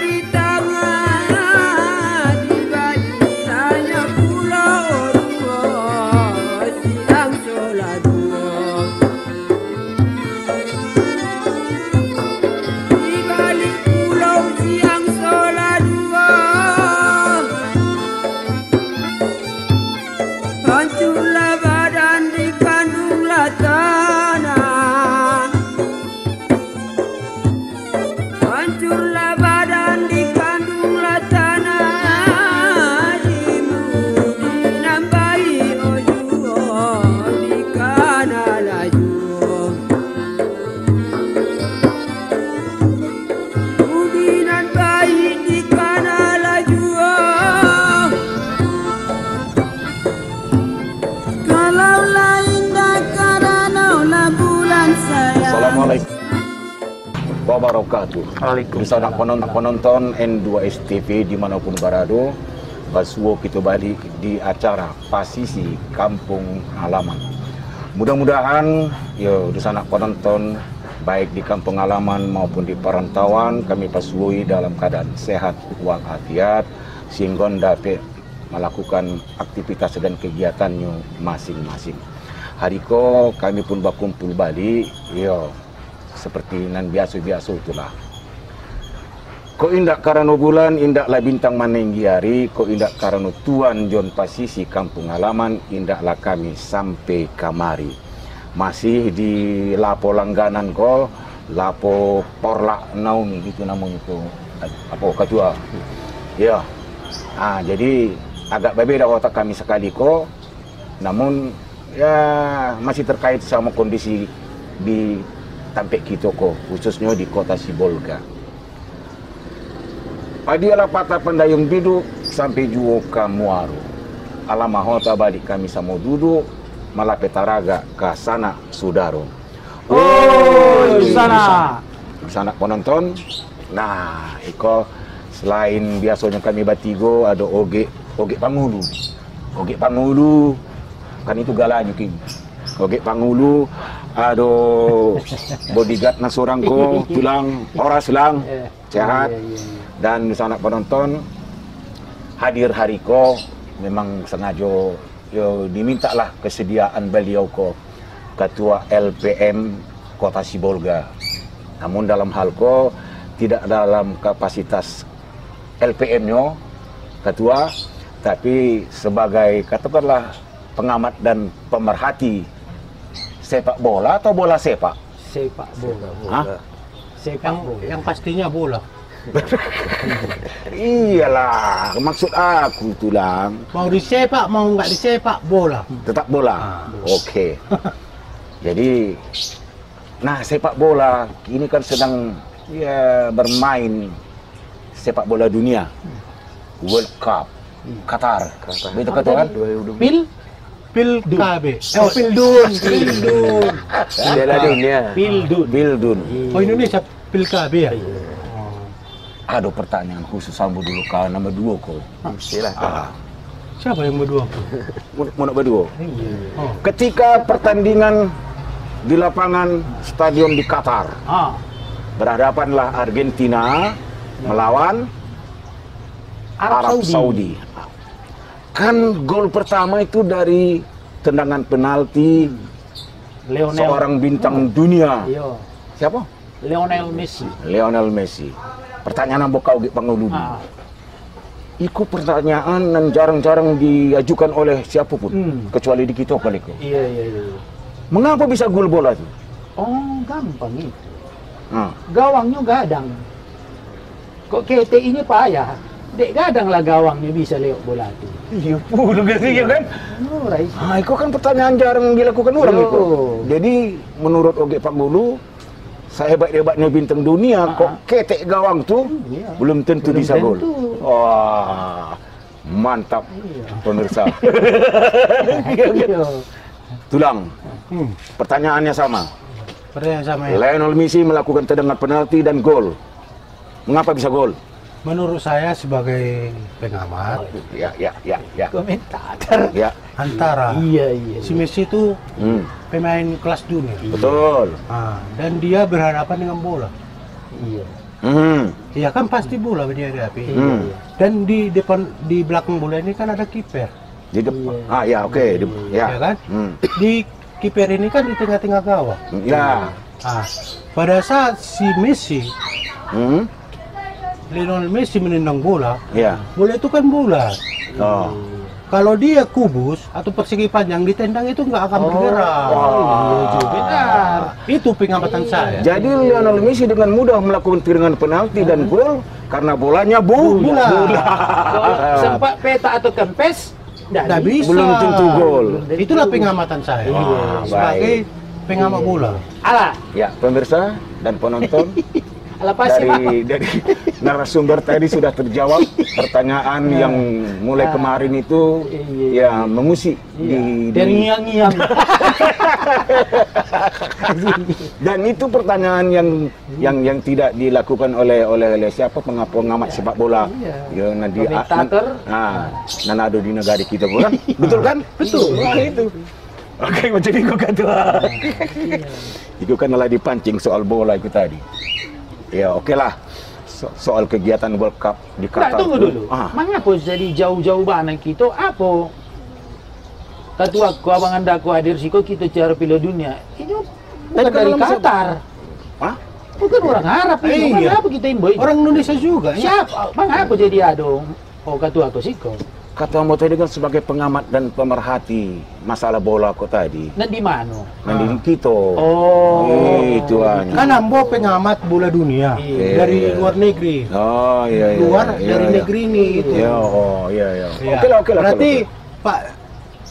di tengah, di barisannya pulau dua, siang sholat dua. Di balik pulau siang sholat dua, hancurlah badan dikandunglah tanah. Hancurlah badan dikandunglah tanah. Dimudinan bayi ojo dikana laju. Mudinan bayi dikana laju. Kalaulah indah karena bulan sayang. Assalamualaikum wabarakatuh. Bersama penonton N2S TV dimanapun berada, basuh kita balik di acara Pasisi Kampung Halaman. Mudah-mudahan ya di sana penonton baik di kampung halaman maupun di perantauan kami pasuhi dalam keadaan sehat walafiat sehingga dapat melakukan aktivitas dan kegiatannya masing-masing. Hari ko kami pun berkumpul balik ya seperti nan biasa-biasa itulah. Ko indak karena bulan, indaklah bintang manenggi hari, ko indak karena Tuan John Pasisi Kampung Halaman, indaklah kami sampai kamari. Masih di lapo langganan ko, lapo Porlak Naumi itu namanya itu. Apa ketua? Ya. Jadi agak berbeda otak kami sekali ko, namun ya masih terkait sama kondisi di Tampek Kitoko, khususnya di kota Sibolga. Padialah patah pendayung biduk sampai Juoka Muaro. Alamahota balik kami sama duduk, malah petaraga ke sana Sudaro. Oh, di sana. Di sana penonton. Nah, iko selain biasanya kami batigo ada oge pangulu. Oge pangulu kan itu galanya king. Oge pangulu aduh bodyguard na seorang ko tulang horas lang sehat dan di sana penonton hadir hari ko memang sengaja yo diminta lah kesediaan beliau ko ketua LPM Kota Sibolga, namun dalam hal ko tidak dalam kapasitas LPM-nya ketua tapi sebagai katakanlah pengamat dan pemerhati sepak bola atau bola sepak? Sepak bola. Hah? Sepak bola. Yang pastinya bola. Iyalah, maksud aku tulang. Mau disepak, mau nggak disepak, bola. Tetap bola. Oke. Jadi, nah sepak bola ini kan sedang ya bermain sepak bola dunia, World Cup, Qatar. Betul kan? Pilkab. Oh, Pildun. Piala Dunia. Pildun. Oh, Indonesia Pilkab ya? Aduh, pertanyaan khusus sambut dulu kau nomor 2 kau. Silakan. Siapa yang berdua? Mau berdua. Oh. Ketika pertandingan di lapangan stadion di Qatar, berhadapanlah Argentina melawan Arab Saudi. Kan gol pertama itu dari tendangan penalti seorang bintang dunia. Iya. Siapa? Lionel Messi. Lionel Messi. Pertanyaan yang bokau panggulu. Iku pertanyaan yang jarang-jarang diajukan oleh siapapun, kecuali di kita kali itu. Iya. Mengapa bisa gol bola itu? Oh, gampang itu. Gawangnya gadang. Kok KTI-nya payah. Dek gadang lah gawangnya bisa lewat bola itu. Iya pula gitu kan? Itu kan pertanyaan jarang dilakukan orang itu. Jadi menurut Oge Panggulu, sehebat-hebatnya bintang dunia, kok ketek gawang tuh belum tentu bisa gol. Wah, mantap pemirsa. Tulang. Pertanyaannya sama. Pertanyaan sama ya. Lionel Messi melakukan tendangan penalti dan gol. Mengapa bisa gol? Menurut saya sebagai pengamat, Ya. komentator, antara si Messi itu pemain kelas dunia. Betul. Dan dia berhadapan dengan bola. Iya. Iya kan pasti bola dihadapi. Dan di belakang bola ini kan ada kiper. Di depan. Ya oke. Ya kan? Di kiper ini kan di tengah-tengah gawang. Ya. Pada saat si Messi, Lionel Messi menendang bola, Ya. bola itu kan bulat. Oh. Kalau dia kubus atau persegi panjang ditendang itu nggak akan bergerak. Benar. Itu pengamatan saya. Jadi Lionel Messi dengan mudah melakukan tendangan penalti dan gol karena bolanya Bola. Kalau sempat peta atau kempes, Nggak bisa. belum tentu gol. Itulah pengamatan saya. Wah, Sebagai pengamat bola. Alah, Ya, pemirsa dan penonton, alah pasti Pak. dari narasumber tadi sudah terjawab pertanyaan yang mulai kemarin itu ya mengusik Dan ngiang-ngiang. dan itu pertanyaan yang tidak dilakukan oleh siapa pengamat sepak bola. Ya nanti Komentator. ada di negara kita kan? Betul kan? Betul. Wah, itu. Oke, macam itu kata. Itu kan malah dipancing soal bola itu tadi. Ya, oke lah. Soal kegiatan World Cup di Nah, Qatar. tunggu dulu. Mengapa jadi jauh-jauh banget kita? Apa? Ketua aku, abang anda aku hadir sih kok kita cara Piala Dunia. Itu bukan dari Qatar. Hah? Bukan orang Arab itu. Iya. Mengapa kita imboy? Orang Indonesia juga. Ya? Siapa? Mengapa jadi adong? Oh, ketua aku sih kok. Kata Mo tadi kan sebagai pengamat dan pemerhati masalah bola kok tadi. Nah di mana? Nanti kita. Oh. Itu hanya. Kan Ambo pengamat bola dunia dari luar negeri. Oh iya. Luar dari negeri ini gitu. Ya, oh iya. Iya. Oke lah. Berarti Pak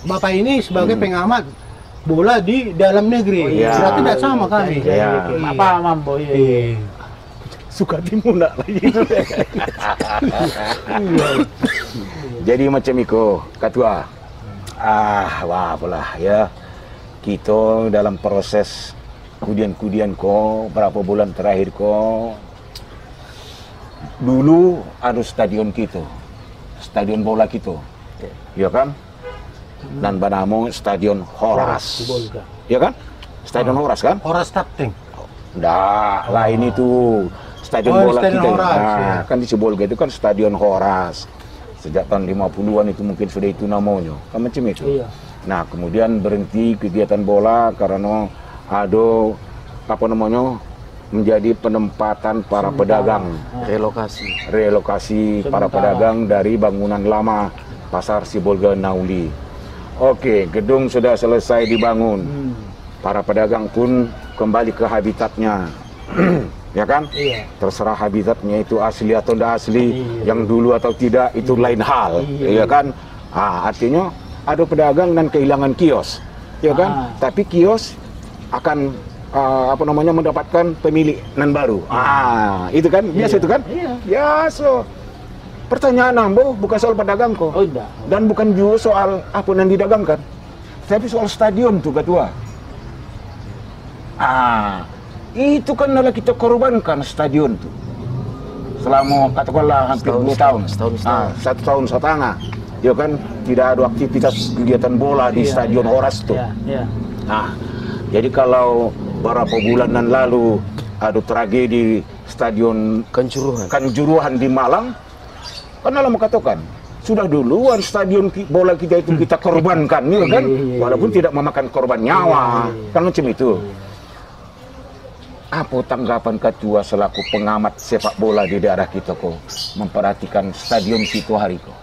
Bapak ini sebagai pengamat bola di dalam negeri. Iya. Berarti tidak sama kami. Iya. Apa mambo? Iya. Suka timunak lagi. Jadi macam itu, Ketua. Wah apalah ya. Kita dalam proses kudian ko berapa bulan terakhir ko. Dulu ada stadion kita. Stadion bola kita. Ya kan? Dan bernama Stadion Horas. Ya kan? Stadion Horas kan? Horas Tapting. Nggak, lain itu stadion bola Stadion kita. Horas, ya. Kan di Sibolga itu kan Stadion Horas. Sejak tahun 50-an itu mungkin sudah itu namanya. Kan macam itu. Iya. Nah, kemudian berhenti kegiatan bola karena ada apa namanya? Menjadi penempatan para pedagang. Relokasi para pedagang dari bangunan lama Pasar Sibolga Nauli. Oke, gedung sudah selesai dibangun. Para pedagang pun kembali ke habitatnya. Ya kan? Iya. Terserah habitatnya itu asli atau tidak asli, yang dulu atau tidak itu lain hal, ya kan? Artinya ada pedagang dan kehilangan kios, ya kan? Tapi kios akan mendapatkan pemilik nan baru. Itu kan biasa itu kan? Iya. Biasa. Pertanyaan Ambo bukan soal pedagang kok. Oh enggak. Dan bukan juga soal apa yang didagangkan, tapi soal stadion tuh Ketua. Itu kan adalah kita korbankan stadion tuh selama katakanlah hampir 2 tahun. Satu tahun setengah. Ya kan tidak ada aktivitas kegiatan bola di Stadion Horas tuh. Iya. Jadi kalau beberapa bulanan lalu ada tragedi Stadion Kanjuruhan di Malang, kan lama katakan sudah duluan stadion bola kita itu kita korbankan, ya kan? Walaupun tidak memakan korban nyawa, kan macam itu. Apa tanggapan Ketua selaku pengamat sepak bola di daerah kita kok memperhatikan stadion situ hari kok?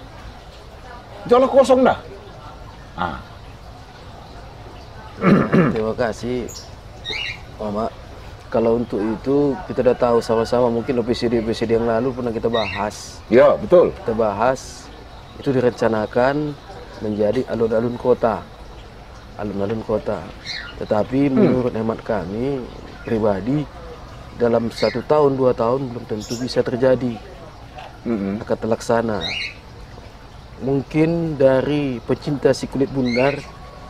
Jalan kosong dah. Terima kasih, Mama. Kalau untuk itu kita sudah tahu sama-sama, mungkin episode yang lalu pernah kita bahas. Ya betul. Kita bahas itu direncanakan menjadi alun-alun kota. Tetapi menurut hemat kami pribadi dalam 1 tahun 2 tahun belum tentu bisa terjadi, akan terlaksana. Mungkin dari pecinta si kulit bundar,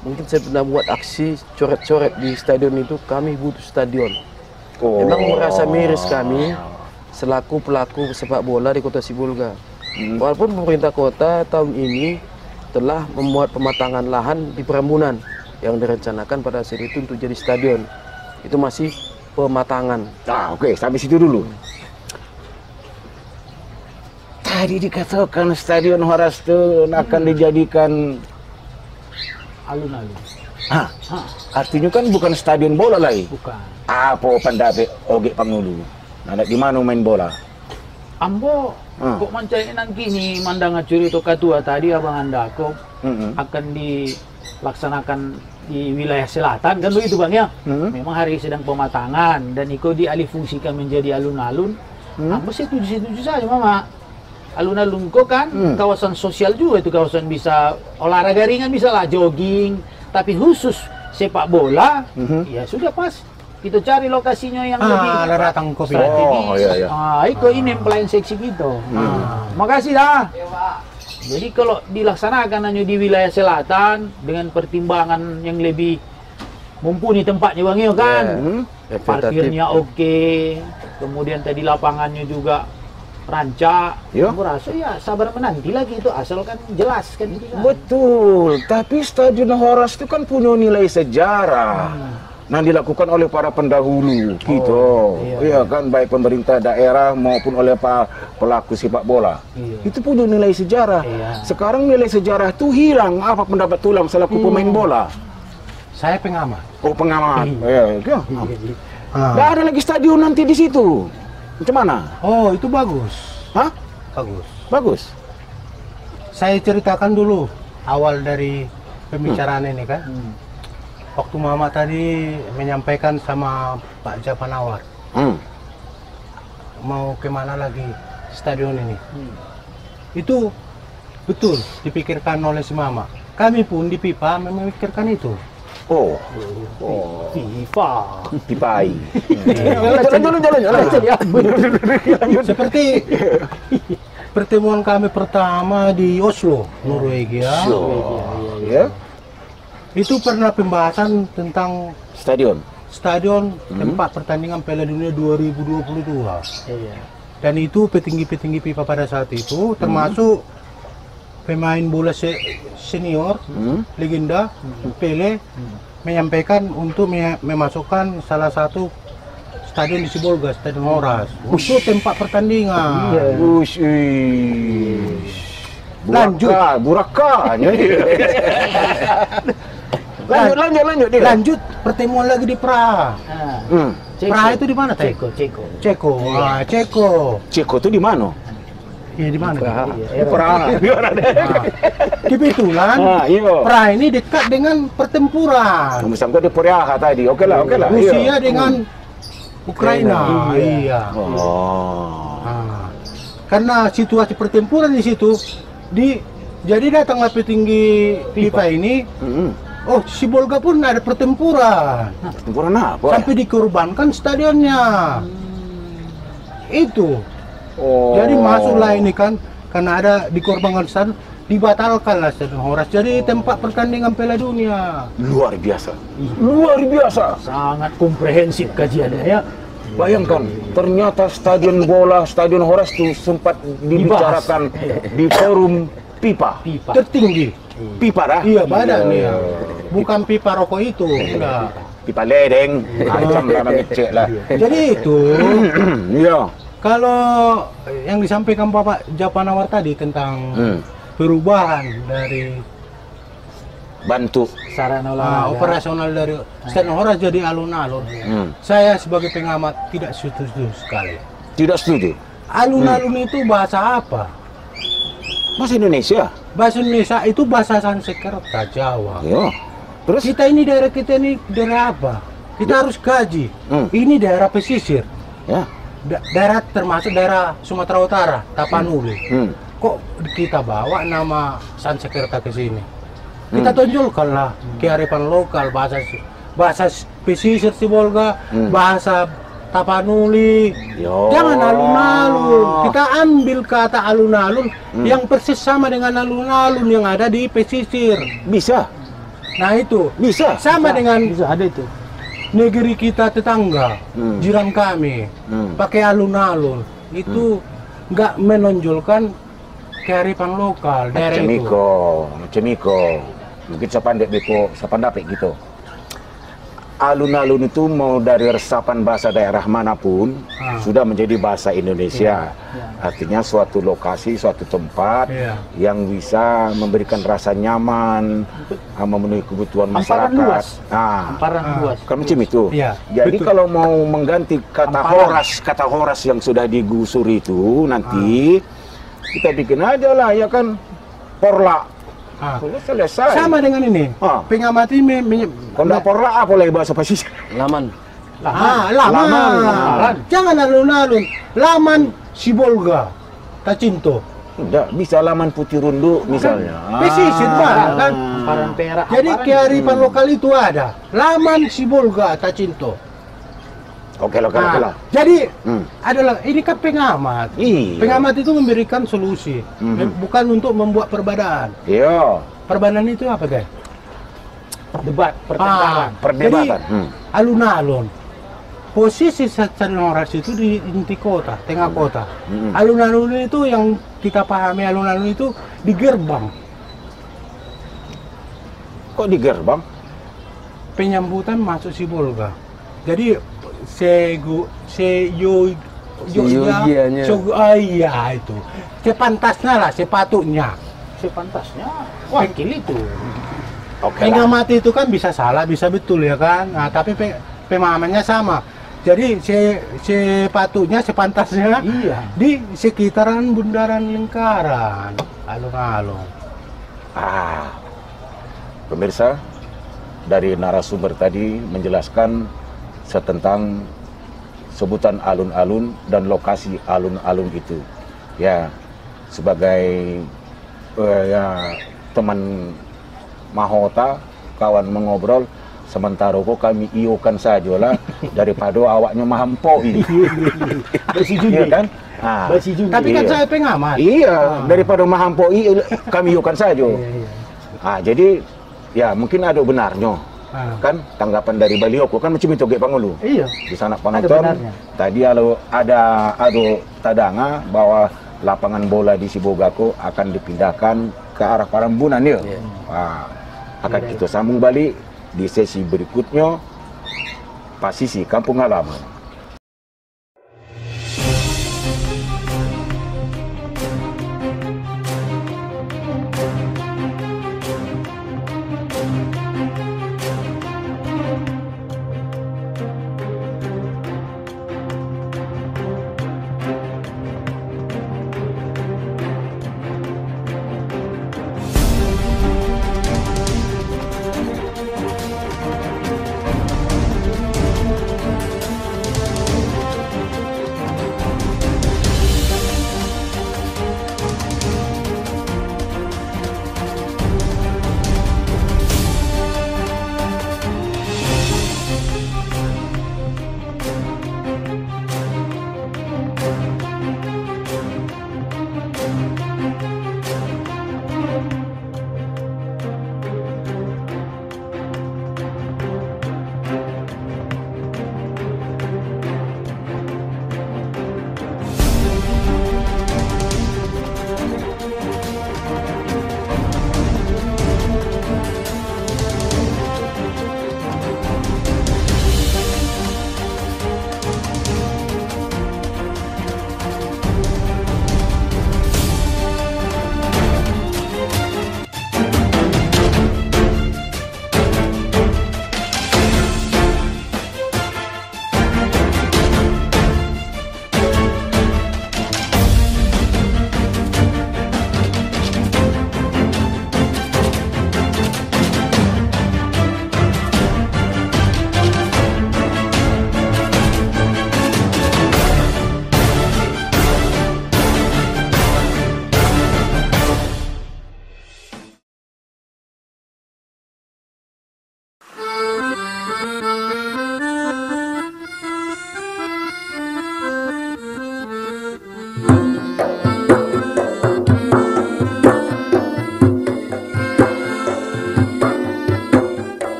mungkin saya pernah buat aksi coret-coret di stadion itu, kami butuh stadion. Memang merasa miris kami selaku pelaku sepak bola di kota Sibolga. Walaupun pemerintah kota tahun ini telah membuat pematangan lahan di Perambunan yang direncanakan pada saat itu untuk jadi stadion. Itu masih pematangan. Oke, sampai situ dulu. tadi dikatakan Stadion Horas itu akan dijadikan alun-alun. Artinya kan bukan stadion bola lagi. Bukan. Apa pendapat Oge Pangulu? Nah, di mana main bola? Ambo kok mancai nang kini mandang acuri itu katua tadi abang anda kok akan dilaksanakan di wilayah selatan kan begitu bang ya. Memang hari sedang pematangan dan itu dialihfungsikan menjadi alun-alun. Ambo setuju saja mama. Alun-alun kok kan kawasan sosial juga itu, kawasan bisa olahraga ringan, bisa lah jogging, tapi khusus sepak bola ya sudah pas. Kita cari lokasinya yang lebih Laratang kopi. strategis. Itu ini pelayan seksi gitu. Makasih dah. Jadi kalau dilaksanakan hanya di wilayah selatan dengan pertimbangan yang lebih mumpuni tempatnya bang Iyo kan, parkirnya oke, kemudian tadi lapangannya juga rancak. Aku rasa ya sabar menanti lagi itu asalkan jelas kan. Betul, tapi Stadion Horas itu kan punya nilai sejarah. Nah, dilakukan oleh para pendahulu gitu. Iya kan, baik pemerintah daerah maupun oleh pelaku sepak bola. Itu punya nilai sejarah. Sekarang nilai sejarah itu hilang. Apa pendapat tulang selaku pemain bola? Saya pengamat. Oh, pengamat. Nggak ada lagi stadion nanti di situ. Macam mana? Oh, itu bagus. Hah? Bagus. Bagus. Saya ceritakan dulu awal dari pembicaraan ini kan. Waktu Mama tadi menyampaikan sama Pak Japanawar mau kemana lagi stadion ini, itu betul dipikirkan oleh si Mama. Kami pun di PIPA memikirkan itu. Pipai. Jalan. Seperti pertemuan kami pertama di Oslo, Norwegia. Itu pernah pembahasan tentang Stadion tempat pertandingan Piala Dunia 2022. Dan itu petinggi-petinggi FIFA pada saat itu, termasuk pemain bola senior, legenda, Pele, menyampaikan untuk memasukkan salah satu stadion di Sibolga, Stadion Horas, untuk tempat pertandingan. Buraka. Lanjut pertemuan lagi di Praha. Praha itu di mana teh? Ceko itu di mana? Iya di mana? Praha. Kebetulan Praha ini dekat dengan pertempuran. Sampai di Praha tadi. Oke lah. Rusia dengan Ukraina. Iya. Karena situasi pertempuran di situ, jadi datanglah petinggi FIFA ini. Oh, Sibolga pun ada pertempuran. Pertempuran apa? Sampai dikorbankan stadionnya. Itu. Jadi masuklah ini kan, karena ada dikorbankan stadion, dibatalkanlah Stadion Horas jadi tempat pertandingan Piala Dunia. Luar biasa. Sangat komprehensif kajiannya ya. Bayangkan, ternyata stadion bola, Stadion Horas itu sempat dibicarakan di forum pipa tertinggi. Pipa dah? Iya, badannya. Bukan pipa rokok itu, enggak. Pipa ledeng, macam lah ngecek lah. Jadi itu, kalau yang disampaikan Bapak Japanawar tadi tentang perubahan dari bantu sarana operasional dari Stadion Horas jadi alun-alun, saya sebagai pengamat tidak setuju sekali. Tidak setuju? Alun-alun itu bahasa apa? Bahasa Indonesia? Bahasa Indonesia itu bahasa Sanskerta Jawa. Terus? Kita ini daerah apa? Kita harus gaji. Ini daerah pesisir. Daerah termasuk daerah Sumatera Utara, Tapanuli. Kok kita bawa nama Sanskerta ke sini? Kita tonjolkanlah kearifan lokal, bahasa pesisir Sibolga, bahasa Tapanuli. Jangan alun-alun. Kita ambil kata alun-alun yang persis sama dengan alun-alun yang ada di pesisir. Bisa. Nah itu bisa. Sama dengan ada itu. Negeri kita tetangga, jiran kami, pakai alun-alun. Itu nggak menonjolkan kearifan lokal daerah itu. Macam Mungkin saya pandai beko, saya pandai gitu. alun-alun itu mau dari resapan bahasa daerah manapun sudah menjadi bahasa Indonesia. Artinya suatu lokasi, suatu tempat yang bisa memberikan rasa nyaman, memenuhi kebutuhan masyarakat. Hamparan luas. Kan macam itu. Jadi betul. kalau mau mengganti kata horas yang sudah digusur itu nanti kita bikin aja lah ya kan porla. Selesai. Sama dengan ini. Pengamat ini Kalau porla apa lagi bahasa pesisir? Laman. laman. Jangan alun-alun. Laman Sibolga, Tacinto. Tidak, bisa laman Putih Rundu misalnya. Pesisir banyak kan. Hamparan perak. Jadi kearifan lokal itu ada. Laman Sibolga, Tacinto. Oke lah. Jadi adalah ini kan pengamat. Iya. Pengamat itu memberikan solusi, bukan untuk membuat perbedaan. Iya. Perbedaan itu apa guys? Debat, pertengkaran. Perdebatan. Jadi alun-alun. Posisi Stadion Horas itu di inti kota, tengah kota. Alun-alun itu yang kita pahami alun-alun itu di gerbang. Kok di gerbang? Penyambutan masuk Sibolga. Jadi iya itu. Sepantasnya lah, sepatutnya. Sepantasnya wakil itu. Oke. Pengamat itu kan bisa salah, bisa betul ya kan. Nah, tapi pemahamannya sama. Jadi sepatutnya, sepantasnya di sekitaran Bundaran Lingkaran, alun-alun. Pemirsa, dari narasumber tadi menjelaskan tentang sebutan alun-alun dan lokasi alun-alun itu. Ya, sebagai teman mahota, kawan mengobrol, sementara kok kami iokan saja lah daripada awaknya mahampoi. Iya kan? Tapi kan saya pengamat. Iya, daripada mahampoi kami iokan saja. Jadi ya mungkin ada benarnya. Kan tanggapan dari Balioko kan macam itu Gek Pangulu. Iya. Di sana penonton tadi ada tadanga bahwa lapangan bola di Sibogako akan dipindahkan ke arah Parambunan ya. Akan kita sambung balik di sesi berikutnya, Pasisi Kampung Halaman.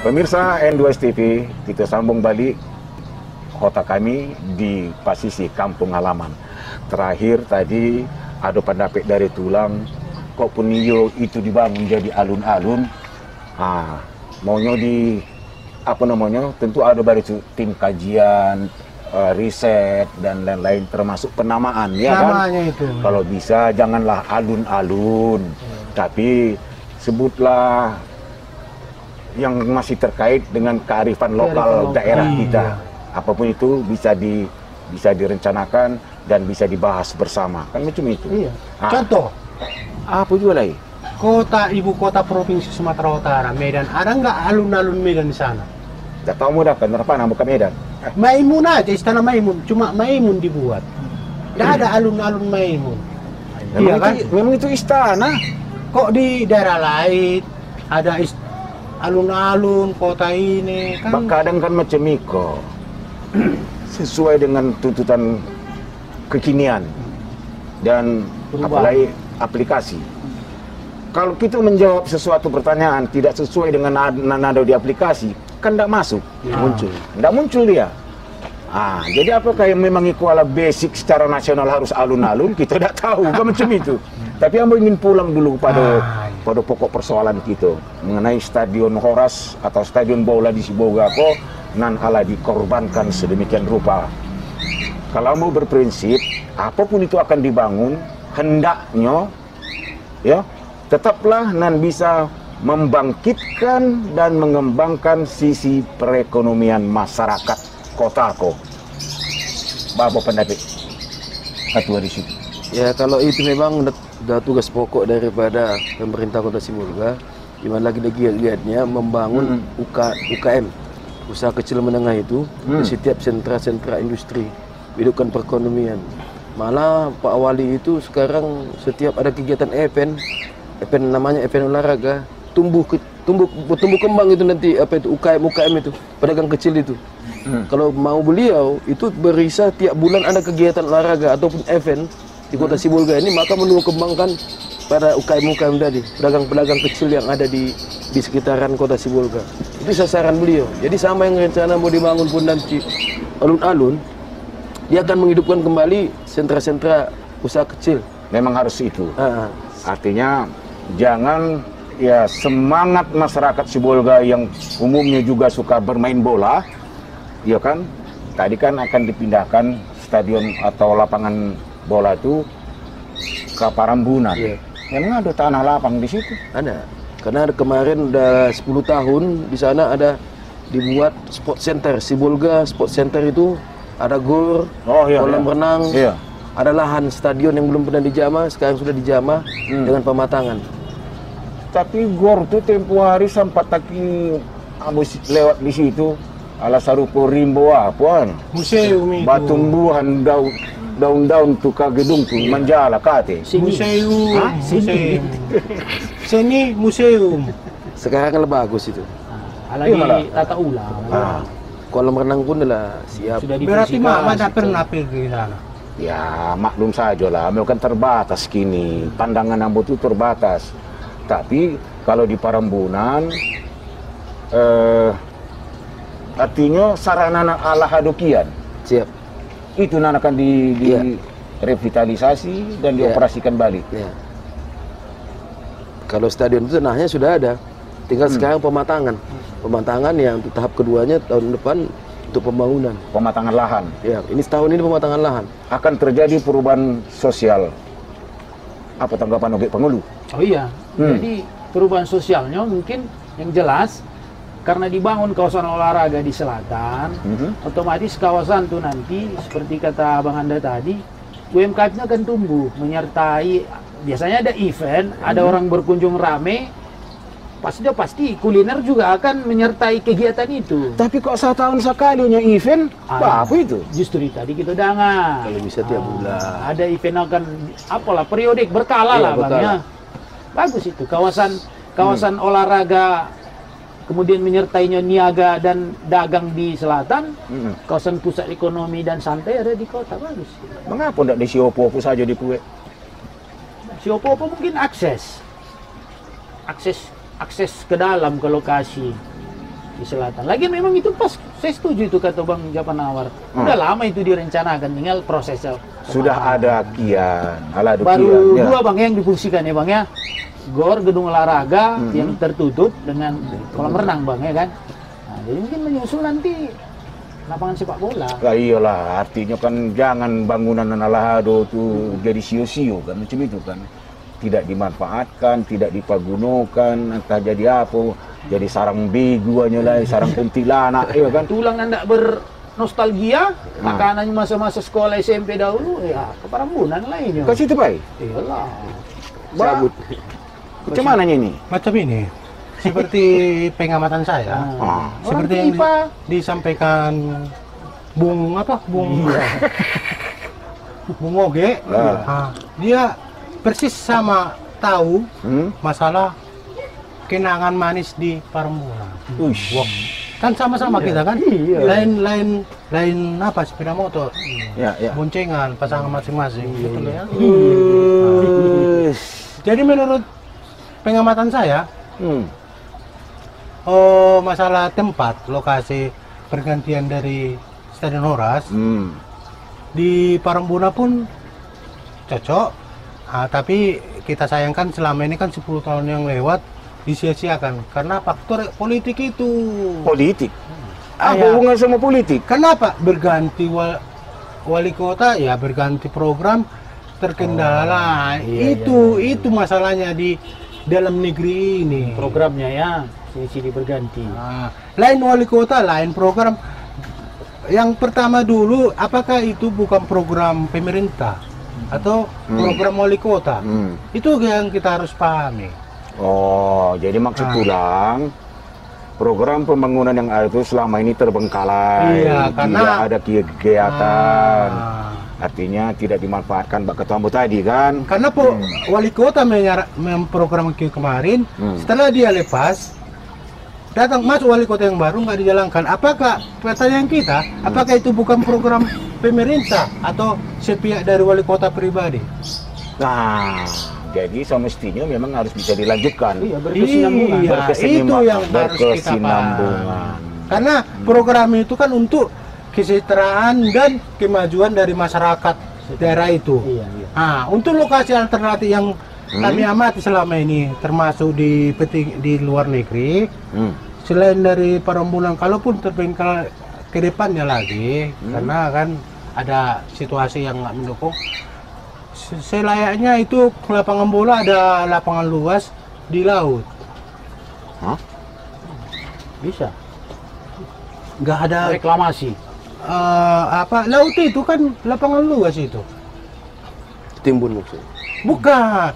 Pemirsa N2S TV, kita sambung balik kota kami di posisi kampung halaman. Terakhir tadi ada pendapat dari Tulang, kok Punio itu dibangun jadi alun-alun. Maunya di apa namanya? Tentu ada dari tim kajian, riset dan lain-lain, termasuk penamaan, ya kan? Itu. Kalau bisa janganlah alun-alun, tapi sebutlah yang masih terkait dengan kearifan lokal daerah kita. Apapun itu bisa direncanakan dan bisa dibahas bersama, kan macam itu. Iya. Contoh, apa juga lagi? ibu kota provinsi Sumatera Utara, Medan, ada nggak alun-alun Medan di sana? Tidak tahu mudah kan, kenapa nama bukan Medan? Maimun aja, istana Maimun, cuma Maimun dibuat. Tidak ada alun-alun Maimun. Memang itu istana. Kok di daerah lain ada alun-alun kota ini kan? Kadang kan macam Miko, sesuai dengan tuntutan kekinian dan apalagi aplikasi. Kalau kita menjawab sesuatu pertanyaan tidak sesuai dengan nada di aplikasi, kan tidak masuk, tidak muncul dia. Jadi apakah yang memang kuala basic secara nasional harus alun-alun? Kita tidak tahu, kan macam itu. Tapi yang ingin pulang dulu pada pokok persoalan kita mengenai Stadion Horas atau Stadion Bola di Sibolga kok nan ala dikorbankan sedemikian rupa. Kalau mau berprinsip, apapun itu akan dibangun, hendaknya ya tetaplah nan bisa membangkitkan dan mengembangkan sisi perekonomian masyarakat kota kok. Apa pendapat ketua di situ? Ya kalau itu memang udah tugas pokok daripada pemerintah Kota Sibolga, gimana lagi giat-giatnya membangun UKM, usaha kecil menengah itu di setiap sentra-sentra industri, hidupkan perekonomian. Malah Pak Wali itu sekarang setiap ada kegiatan event namanya event olahraga, tumbuh kembang itu nanti apa itu UKM itu, pedagang kecil itu. Kalau mau beliau itu berisa tiap bulan ada kegiatan olahraga ataupun event di Kota Sibolga ini, maka menunggu kembangkan pada UKM tadi, pedagang-pedagang kecil yang ada di sekitaran Kota Sibolga. Itu sasaran beliau. Jadi sama yang rencana mau dibangun pun nanti alun-alun, dia akan menghidupkan kembali sentra-sentra usaha kecil. Memang harus itu. Artinya jangan ya semangat masyarakat Sibolga yang umumnya juga suka bermain bola, ya kan? Tadi kan akan dipindahkan stadion atau lapangan bola itu ke Parambunan. Memang ada tanah lapang di situ? Ada. Karena kemarin udah 10 tahun di sana ada dibuat sport center. Sibolga Sport Center itu ada gor, kolam renang, ada lahan stadion yang belum pernah dijamah, sekarang sudah dijamah dengan pematangan. Tapi gor itu tempo hari sempat taki abis lewat di situ ala sarupo rimbo apaan? Museum itu. Batumbuhan daun-daun tu ka gedung tu manjala kate. Museum. Seni museum. Sekarang kan bagus itu. Lagi tata ulang. Kolam renang pun adalah siap. Berarti Mama tidak pernah pergi ke sana. Ya maklum saja lah, kan terbatas kini. Pandangan ambo itu terbatas. Tapi kalau di Parambunan, artinya sarana ala hadokian. Siap. Itu akan direvitalisasi dan dioperasikan balik. Ya. Kalau stadion itu tanahnya sudah ada, tinggal sekarang pematangan. Pematangan yang untuk tahap keduanya tahun depan untuk pembangunan. Pematangan lahan. Ya, ini setahun ini pematangan lahan. Akan terjadi perubahan sosial. Apa tanggapan Oge Pangulu? Oh iya, jadi perubahan sosialnya mungkin yang jelas karena dibangun kawasan olahraga di selatan, otomatis kawasan itu nanti seperti kata Abang Anda tadi, UMKM-nya akan tumbuh, menyertai biasanya ada event, ada orang berkunjung rame, pasti kuliner juga akan menyertai kegiatan itu. Tapi kok setahun sekalinya event, apa itu? Justru tadi kita dengar. Kalau bisa tiap bulan. Ada event akan apalah periodik berkala lah Bang ya. Bagus itu kawasan olahraga. Kemudian menyertainya niaga dan dagang di selatan, kawasan pusat ekonomi dan santai ada di kota, bagus. Mengapa tidak di Siopo saja di Kue? Siopo mungkin akses ke dalam ke lokasi. di selatan. Lagi memang itu pas, saya setuju itu kata Bang Japanawar. Udah lama itu direncanakan, tinggal prosesnya. Sudah ada kian, Baru dua Bang yang difungsikan ya Bang ya. Gor, gedung olahraga yang tertutup dengan kolam renang Bang ya kan. Nah, jadi mungkin menyusul nanti lapangan sepak bola. Nah, iyalah, artinya kan jangan bangunan Alahado tuh jadi sio-sio kan, macam itu kan. Tidak dimanfaatkan, tidak dipagunokan, entah jadi apa, jadi sarang begu aja lah, sarang kuntilanak, ya kan. Tulang anda bernostalgia, makanan masa-masa sekolah SMP dahulu, ya ke Parambunan lah ini. Ke situ, Pak? Iyalah. Sabut. Macam mana ini? Macam ini. Seperti pengamatan saya, seperti yang disampaikan Bung Bung Oge, dia persis sama tahu masalah kenangan manis di Parambunan. Kan sama-sama kita kan, lain apa sepeda motor, boncengan, pasangan masing-masing, gitu ya. Jadi menurut pengamatan saya, masalah tempat, lokasi pergantian dari Stadion Horas di Parambunan pun cocok. Tapi kita sayangkan selama ini kan 10 tahun yang lewat disia-siakan karena faktor politik itu. Politik? Apa hubungan sama politik? Kenapa? Berganti wali kota, ya berganti program terkendala. Itu masalahnya di dalam negeri ini. Programnya ya, sini berganti. Lain wali kota, lain program. Yang pertama dulu, apakah itu bukan program pemerintah? Atau program wali kota, itu yang kita harus pahami. Oh, jadi maksud pulang program pembangunan yang ada itu selama ini terbengkalai, karena ada kegiatan, artinya tidak dimanfaatkan Pak Ketua Ambo tadi kan? Karena wali kota memprogram kemarin, setelah dia lepas, datang masuk wali kota yang baru nggak dijalankan. Apakah pertanyaan kita? Apakah itu bukan program pemerintah atau sepihak dari wali kota pribadi? Nah, jadi semestinya memang harus bisa dilanjutkan. Iya, berkesinambungan. Itu yang harus kita paham. Karena program itu kan untuk kesejahteraan dan kemajuan dari masyarakat daerah itu. Untuk lokasi alternatif yang kami amati selama ini, termasuk di luar negeri, selain dari Parambunan, kalaupun terbengkalai ke depannya lagi, karena kan ada situasi yang nggak mendukung, selayaknya itu lapangan bola ada lapangan luas di laut. Bisa. Nggak ada reklamasi. Laut itu kan lapangan luas itu. Timbun maksudnya? Bukan.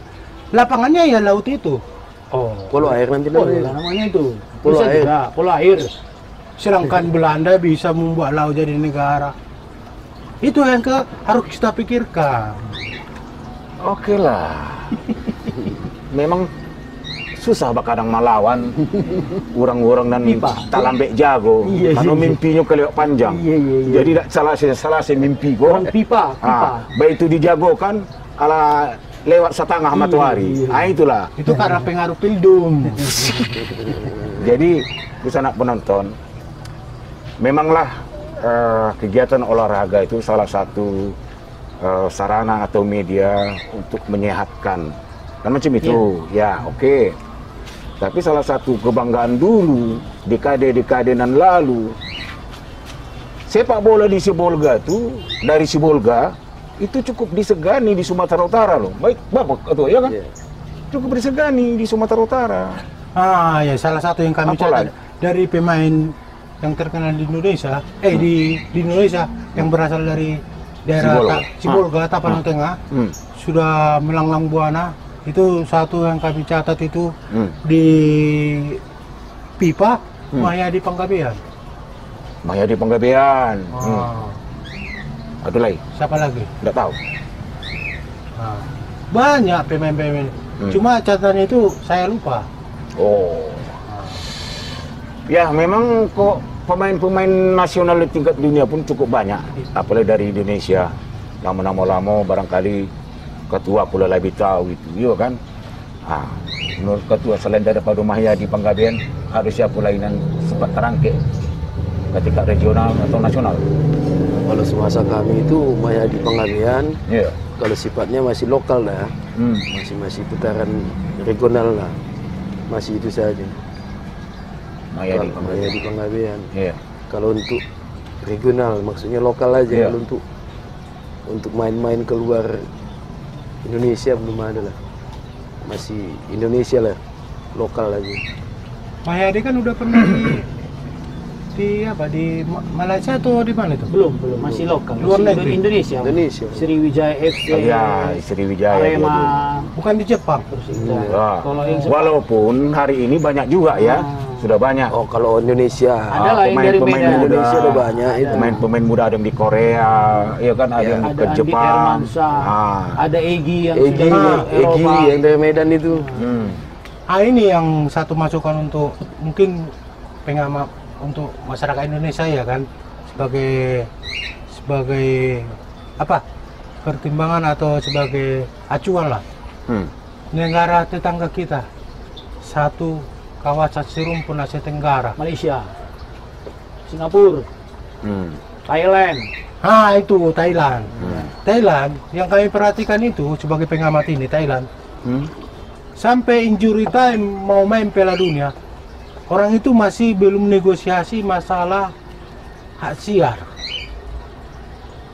Lapangannya ya laut itu. Polo air nanti namanya itu. Polo air. Polo air. Sedangkan Belanda bisa membuat laut jadi negara. Itu yang harus kita pikirkan. Oke lah. Memang susah kadang melawan orang-orang dan talambek jago. Karena mimpinya kelewat panjang. Jadi tidak salah mimpi kok. Orang pipa. Baik itu dijagokan ala lewat setengah matahari. Itulah. Itu karena pengaruh pildum. Jadi bisa nak penonton, memanglah kegiatan olahraga itu salah satu sarana atau media untuk menyehatkan. Kan macam itu. Ya, oke. Tapi salah satu kebanggaan dulu dekade-dekade nan lalu, sepak bola di Sibolga itu, dari Sibolga itu cukup disegani di Sumatera Utara loh. Baik, Bapak Ketua, ya kan? Cukup disegani di Sumatera Utara. Ya salah satu yang kami catat dari pemain yang terkenal di Indonesia, di Indonesia yang berasal dari daerah Sibolga, Tapanuli Tengah, sudah melanglang buana. Itu satu yang kami catat itu di Pipa, Mayadi Panggabean. Mayadi Panggabean. Aduh lagi. Siapa lagi? Tidak tahu. Banyak pemain-pemain. Cuma catatan itu saya lupa. Ya memang kok pemain-pemain nasional di tingkat dunia pun cukup banyak. Apalagi dari Indonesia. Nama-nama lama barangkali ketua pula lebih tahu itu, iya kan? menurut ketua selain daripada Mahyadi Panggabean ada siapa lainan sempat terangkit ketika regional atau nasional? Kalau semasa kami itu Mahyadi Panggabean, kalau sifatnya masih lokal lah, masih putaran regional lah, masih itu saja. Mahyadi Panggabean. Kalau untuk regional maksudnya lokal aja. Kalau untuk main-main keluar Indonesia belum ada lah, masih Indonesia lah, lokal aja. Mahyadi kan udah pernah di Malaysia atau di mana itu? Belum, masih lokal. Luar negeri. Indonesia. Sriwijaya FC. Sriwijaya. Arema. Bukan di Jepang. Kalau yang walaupun hari ini banyak juga ya, sudah banyak. Oh, kalau Indonesia, ada pemain muda. Indonesia udah banyak itu. Pemain muda ada yang di Korea, ya kan ada yang ke Jepang. Ada Egy yang yang dari Medan itu. Ini yang satu masukan untuk mungkin pengamat untuk masyarakat Indonesia ya kan, sebagai apa, pertimbangan atau sebagai acuan lah. Negara tetangga kita, satu kawasan serumpun Asia Tenggara, Malaysia, Singapura, Thailand. Itu Thailand. Thailand yang kami perhatikan itu sebagai pengamat ini, Thailand sampai injury time mau main Piala Dunia, orang itu masih belum negosiasi masalah hak siar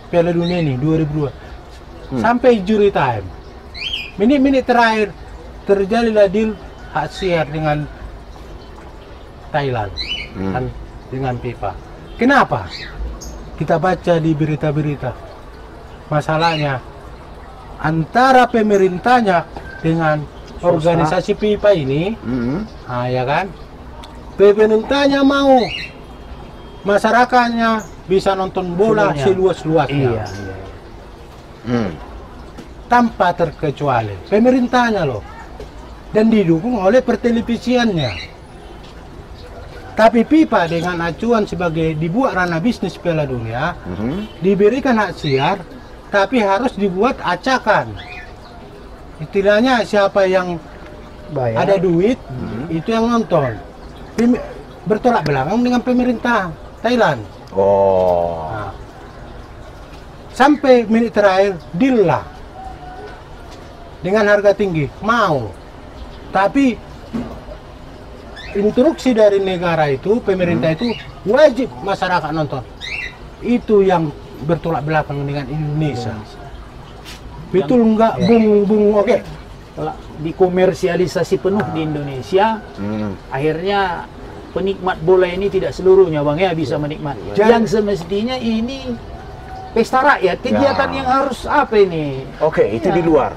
Piala Dunia ini 2002. Sampai injury time, menit-menit terakhir terjadilah deal hak siar dengan Thailand dan dengan FIFA. Kenapa? Kita baca di berita-berita, masalahnya antara pemerintahnya dengan organisasi FIFA ini, ya kan, pemerintahnya mau masyarakatnya bisa nonton bola seluas-luasnya, tanpa terkecuali pemerintahnya loh, dan didukung oleh pertelevisiannya. Tapi FIFA dengan acuan sebagai dibuat ranah bisnis Piala Dunia, diberikan hak siar, tapi harus dibuat acakan. Istilahnya siapa yang bayar, ada duit, itu yang nonton. Bertolak belakang dengan pemerintah Thailand. Sampai menit terakhir deal lah, dengan harga tinggi mau, tapi instruksi dari negara itu, pemerintah itu wajib masyarakat nonton. Itu yang bertolak belakang dengan Indonesia. Betul enggak, Bung? Oke. Dikomersialisasi penuh di Indonesia, akhirnya penikmat bola ini tidak seluruhnya Bang ya bisa menikmati. Yang semestinya ini pesta rakyat, kegiatan yang harus apa ini? Itu di luar.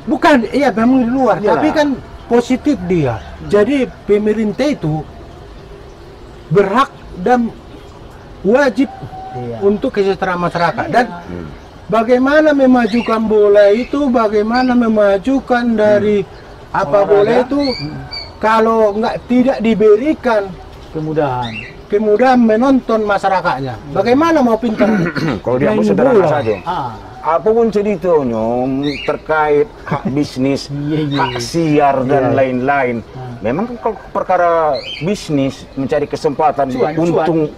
Bukan, iya memang di luar, tapi kan positif dia. Jadi pemerintah itu berhak dan wajib untuk kesejahteraan masyarakat. Dan bagaimana memajukan bola itu, bagaimana memajukan dari bola itu, kalau tidak diberikan kemudahan menonton masyarakatnya, bagaimana mau pintar kalau dia sederhana saja. Apapun ceritanya terkait hak bisnis, hak siar dan lain-lain. Memang kalau perkara bisnis mencari kesempatan untung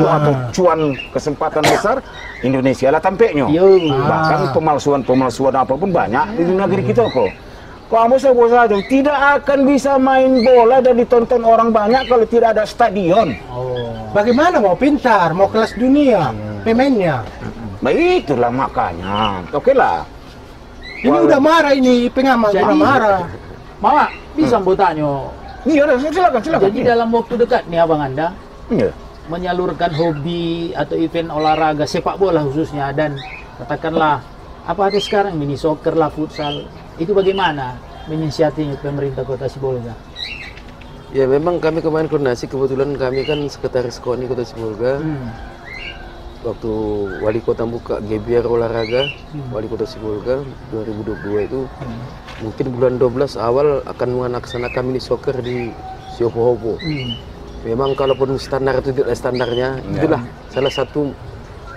atau cuan kesempatan besar, Indonesia lah tampaknya. Bahkan pemalsuan apapun banyak di negeri kita kok. Kamu saja tidak akan bisa main bola dan ditonton orang banyak kalau tidak ada stadion. Bagaimana mau pintar, mau kelas dunia pemainnya? Itulah makanya. Lah. Ini udah marah ini pengamat, udah marah. Mama, bisa bertanya? Iya, silakan. Jadi dalam waktu dekat nih Abang Anda menyalurkan hobi atau event olahraga sepak bola khususnya, dan katakanlah apa ada sekarang mini soccer lah, futsal, itu bagaimana menyiasatinya pemerintah Kota Sibolga? Ya memang kami kemarin koordinasi, kebetulan kami kan sekretaris KONI Kota Sibolga. Waktu wali kota buka GBR olahraga, wali kota Sibolga 2022 itu, mungkin bulan 12 awal akan melaksanakan mini soccer di Siopohopo. Memang kalaupun standar itu tidak standarnya, itulah salah satu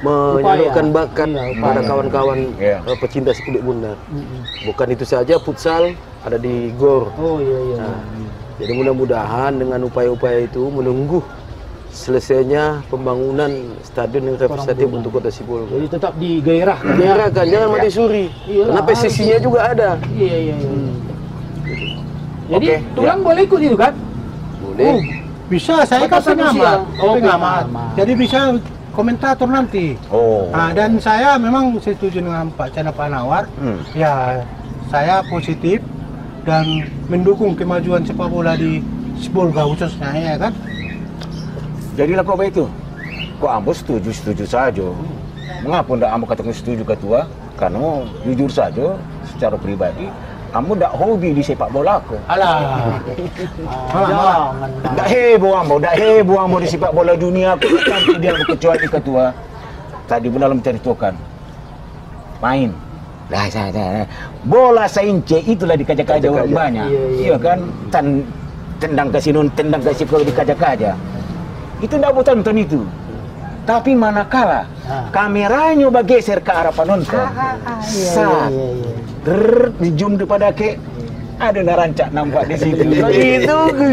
menyalurkan bakat pada kawan-kawan Iya. pecinta si kulit bundar. Bukan itu saja, futsal ada di GOR. Oh iya iya. Nah, jadi mudah-mudahan dengan upaya-upaya itu menunggu selesainya pembangunan stadion yang representatif untuk Kota Sibolga. Jadi tetap digairahkan. Diarahkan, jangan mati suri. Iyalah, Karena PSSI-nya juga ada. Iya iya iya. Jadi Oke, tulang boleh ikut itu kan? Boleh. Bisa, saya kan Batasan pengamat. usia. Oh, Pengamat. pengamat. Jadi bisa komentator nanti. Oh. Nah, dan saya memang setuju dengan Pak Chandra Panawar. Ya, saya positif dan mendukung kemajuan sepak bola di Sibolga khususnya, ya kan? Jadilah kok begitu. Kok ambo setuju saja. Mengapa ndak ambo katakan setuju ketua? Karena jujur saja secara pribadi ambo ndak hobi di sepak bola aku. Alah. Jangan. Ndak heboh ambo di sepak bola dunia aku nanti dia kecuali ketua. Tadi benar menceritakan main. Nah, bola saince itulah dikajak-kajak orang banyak. Iya kan? Tendang ke sini, tendang ke situ dikajak-kajak. Itu tidak mau tonton itu. Tapi manakala kameranya bergeser ke arah penonton, saat di zoom kepada ke ada narancak nampak di situ.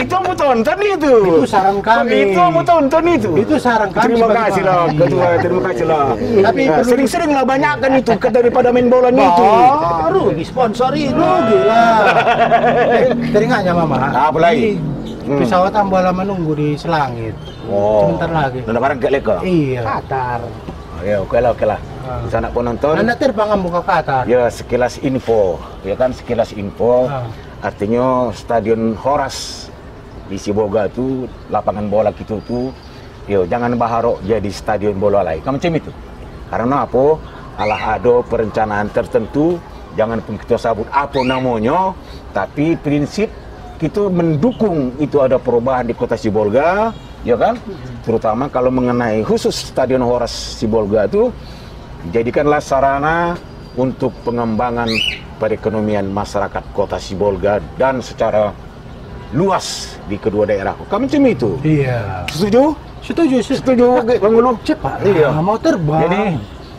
Itu mau tonton itu. Itu saran kami. Itu mau tonton itu. Itu saran kami. Terima kasih lah ketua, terima kasih lah. Tapi Sering-seringlah banyakkan itu daripada main bolanya itu. rugi sponsori rugi lah. Teringatnya Mama. Apa lagi? Pesawat Ambola menunggu di Selangit. Sebentar lagi. Nanda barang ke leka. Iya. Qatar. Ya, oke lah. Bisa nak penonton. Anda terbang Ambo ke Qatar. Ya, sekilas info. Ya kan, sekilas info. Artinya Stadion Horas di Sibolga itu, lapangan bola gitu tuh, yo jangan baharok jadi stadion bola lain. Macam itu. Karena apa? Alah ada perencanaan tertentu, jangan pun kita sebut apa namanya, tapi prinsip kita mendukung itu ada perubahan di Kota Sibolga, ya kan? Terutama kalau mengenai khusus Stadion Horas Sibolga itu, jadikanlah sarana untuk pengembangan perekonomian masyarakat Kota Sibolga dan secara luas di kedua daerah. Kami macam itu. Iya. Setuju? Setuju, Bang Ulu. Cepat. Iya. Mau terbang. Jadi,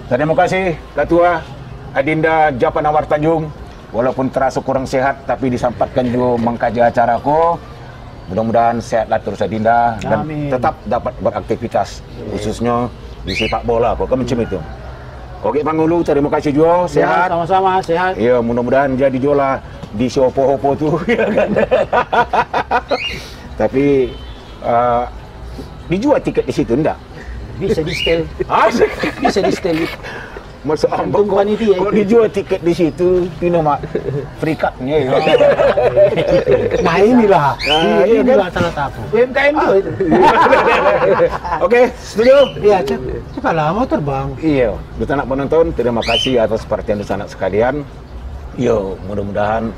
terima kasih Ketua Adinda Japan Awar Tanjung. Walaupun terasa kurang sehat, tapi disampaikan juga mengkaji acaraku. Mudah-mudahan sehatlah terus Adinda dan tetap dapat beraktivitas, khususnya di sepak bola. Kok macam itu. Oke Bang Ulu, terima kasih juga, sehat. Ya, sama-sama, sehat. Iya, mudah-mudahan jadi jola di Siopo-Hopo tuh, ya kan. Tapi dijual tiket di situ enggak? Bisa di setel. Bisa di setel. Masuk ambang kok dijual tiket di situ, pino mak free card-nya ya. Nah inilah, inilah salah satu. UMKM tuh itu. Oke, setuju? Iya, cepatlah mau terbang. Iya, buat anak penonton, terima kasih atas perhatian di sana sekalian. Yo, mudah-mudahan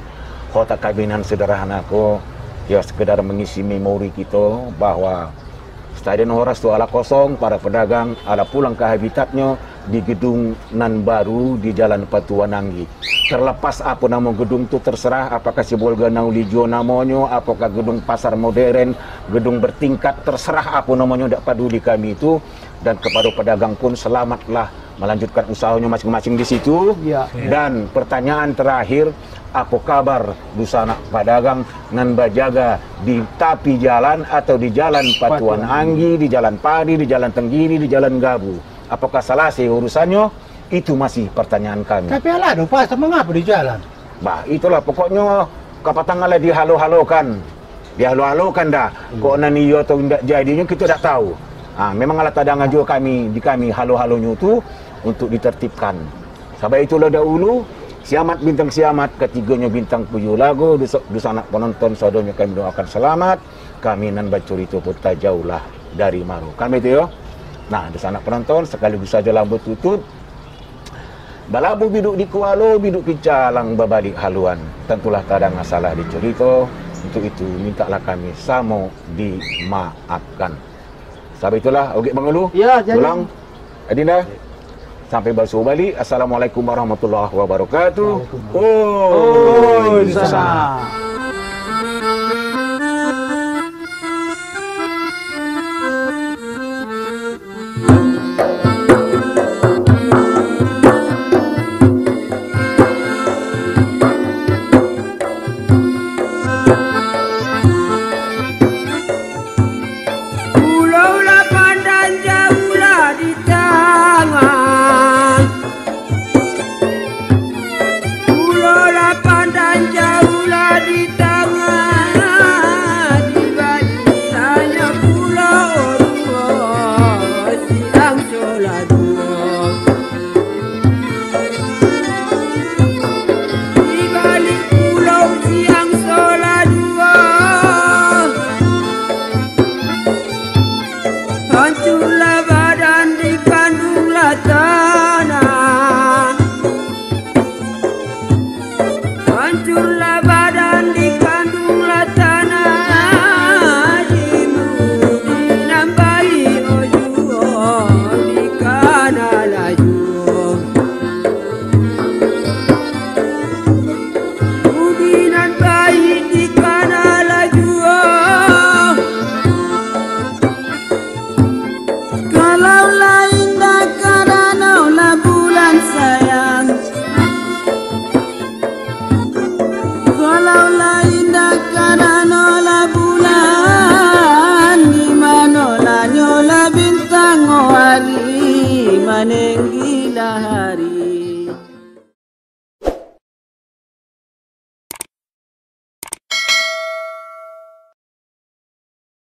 kota kabinan sederhanaku ya sekedar mengisi memori kita bahwa Stadion Horas itu ala kosong, para pedagang ala pulang ke habitatnya di gedung nan baru di Jalan Patuan Anggi. Terlepas apa nama gedung itu terserah, apakah Sibolga Naulijo namanya, apakah gedung pasar modern, gedung bertingkat, terserah apa namanya, tidak peduli kami itu. Dan kepada pedagang pun selamatlah melanjutkan usahanya masing-masing di situ. Ya. Dan pertanyaan terakhir, apa kabar busana pedagang nan bajaga di tepi jalan atau di Jalan Patuan Anggi, di Jalan Padi, di Jalan Tenggiri, di Jalan Gabu? Apakah salah sih urusannya? Itu masih pertanyaan kami. Tapi alah, pasar mengapa di jalan? Bah, itulah pokoknya kapatangala dihalo-halokan. Dihalo-halokan dah. Kok nani yo atau tidak jadinya kita tidak tahu. Memang alat tadangan juga kami halo-halonya itu untuk ditertibkan. Sampai itulah dahulu siamat bintang siamat, ketiganya bintang puju lagu, dusanak penonton saudaranya kami doakan selamat. Kami nan bacuri itu pun tak jauhlah dari maru. Kan begitu yo? Nah, dusanak penonton sekaligus saja lambat tutup. Balabu biduk di kualo, biduk di calang babalik haluan. Tentulah tak ada masalah di cerita. Untuk itu mintalah kami samo dimaafkan. Sampai itulah, oke Bang Ulu. Ya, jadi. Ulang, Adinda. Sampai bersuah balik. Assalamualaikum warahmatullahi wabarakatuh. Oh, di sana. hari